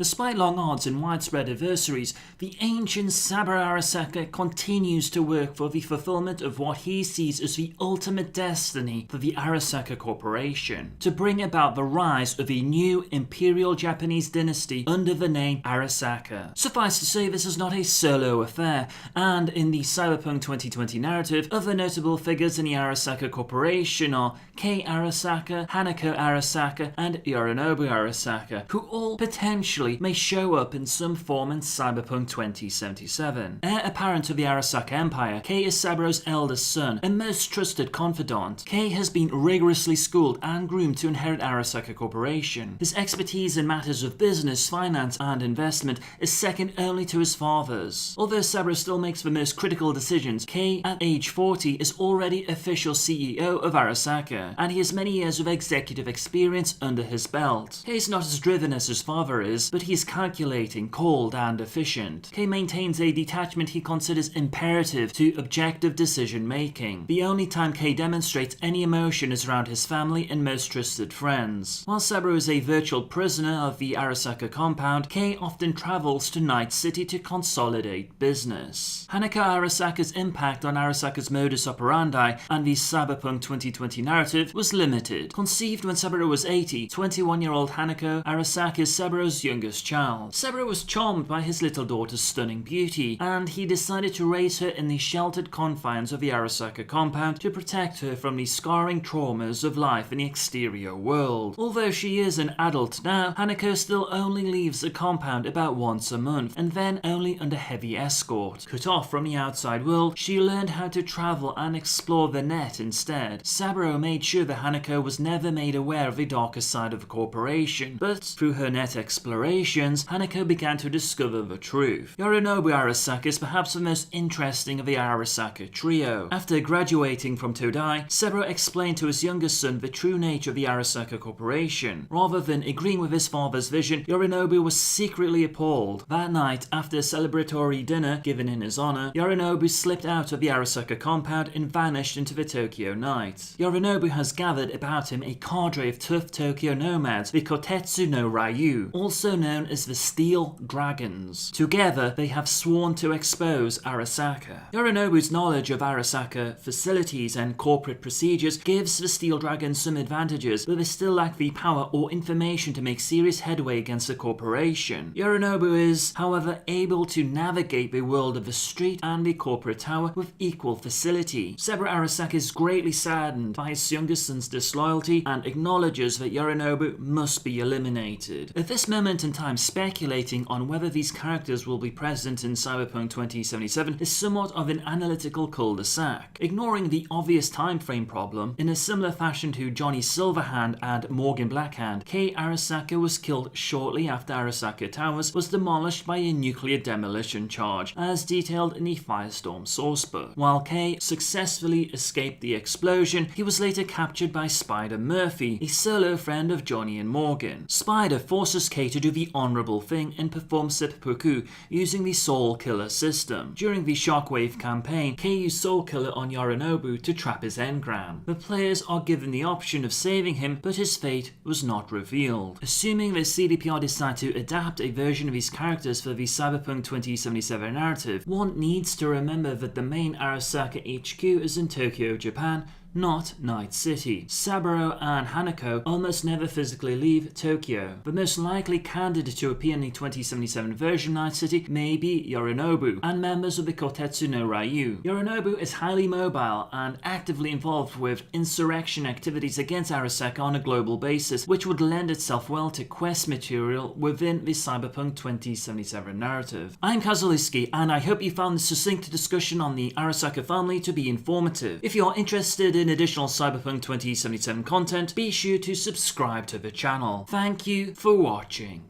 Despite long odds and widespread adversaries, the ancient Saburo Arasaka continues to work for the fulfillment of what he sees as the ultimate destiny for the Arasaka Corporation, to bring about the rise of a new Imperial Japanese dynasty under the name Arasaka. Suffice to say, this is not a solo affair, and in the Cyberpunk 2020 narrative, other notable figures in the Arasaka Corporation are Kei Arasaka, Hanako Arasaka, and Yorinobu Arasaka, who all potentially may show up in some form in Cyberpunk 2077. Heir apparent of the Arasaka Empire, Kei is Saburo's eldest son and most trusted confidant. Kei has been rigorously schooled and groomed to inherit Arasaka Corporation. His expertise in matters of business, finance, and investment is second only to his father's. Although Saburo still makes the most critical decisions, Kei, at age 40, is already official CEO of Arasaka, and he has many years of executive experience under his belt. Kei is not as driven as his father is, but he is calculating, cold, and efficient. Kei maintains a detachment he considers imperative to objective decision making. The only time Kei demonstrates any emotion is around his family and most trusted friends. While Saburo is a virtual prisoner of the Arasaka compound, Kei often travels to Night City to consolidate business. Hanako Arasaka's impact on Arasaka's modus operandi and the Cyberpunk 2020 narrative was limited. Conceived when Saburo was 80, 21-year-old Hanako Arasaka is Saburo's youngest child. Saburo was charmed by his little daughter's stunning beauty, and he decided to raise her in the sheltered confines of the Arasaka compound to protect her from the scarring traumas of life in the exterior world. Although she is an adult now, Hanako still only leaves the compound about once a month, and then only under heavy escort. Cut off from the outside world, she learned how to travel and explore the net instead. Saburo made sure that Hanako was never made aware of the darker side of the corporation, but through her net explorations, Hanako began to discover the truth. Yorinobu Arasaka is perhaps the most interesting of the Arasaka trio. After graduating from Todai, Saburo explained to his youngest son the true nature of the Arasaka Corporation. Rather than agreeing with his father's vision, Yorinobu was secretly appalled. That night, after a celebratory dinner given in his honor, Yorinobu slipped out of the Arasaka compound and vanished into the Tokyo night. Yorinobu has gathered about him a cadre of tough Tokyo nomads, the Kotetsu no Ryu, also known as the Steel Dragons. Together, they have sworn to expose Arasaka. Yorinobu's knowledge of Arasaka facilities and corporate procedures gives the Steel Dragons some advantages, but they still lack the power or information to make serious headway against the corporation. Yorinobu is, however, able to navigate the world of the street and the corporate tower with equal facility. Saburo Arasaka is greatly saddened by his youngest son's disloyalty and acknowledges that Yorinobu must be eliminated. At this moment in time, speculating on whether these characters will be present in Cyberpunk 2077 is somewhat of an analytical cul-de-sac. Ignoring the obvious time frame problem, in a similar fashion to Johnny Silverhand and Morgan Blackhand, Kei Arasaka was killed shortly after Arasaka Towers was demolished by a nuclear demolition charge, as detailed in the Firestorm sourcebook. While Kei successfully escaped the explosion, he was later captured by Spider Murphy, a solo friend of Johnny and Morgan. Spider forces Kei to do the honorable thing and perform seppuku using the Soul Killer system. During the Shockwave campaign, Kei used Soul Killer on Yorinobu to trap his engram. The players are given the option of saving him, but his fate was not revealed. Assuming that CDPR decide to adapt a version of these characters for the Cyberpunk 2077 narrative, one needs to remember that the main Arasaka HQ is in Tokyo, Japan, not Night City. Saburo and Hanako almost never physically leave Tokyo. The most likely candidate to appear in the 2077 version Night City may be Yorinobu and members of the Kotetsu no Ryu. Yorinobu is highly mobile and actively involved with insurrection activities against Arasaka on a global basis, which would lend itself well to quest material within the Cyberpunk 2077 narrative. I'm Kazuliski, and I hope you found this succinct discussion on the Arasaka family to be informative. If you're interested in additional Cyberpunk 2077 content, be sure to subscribe to the channel. Thank you for watching.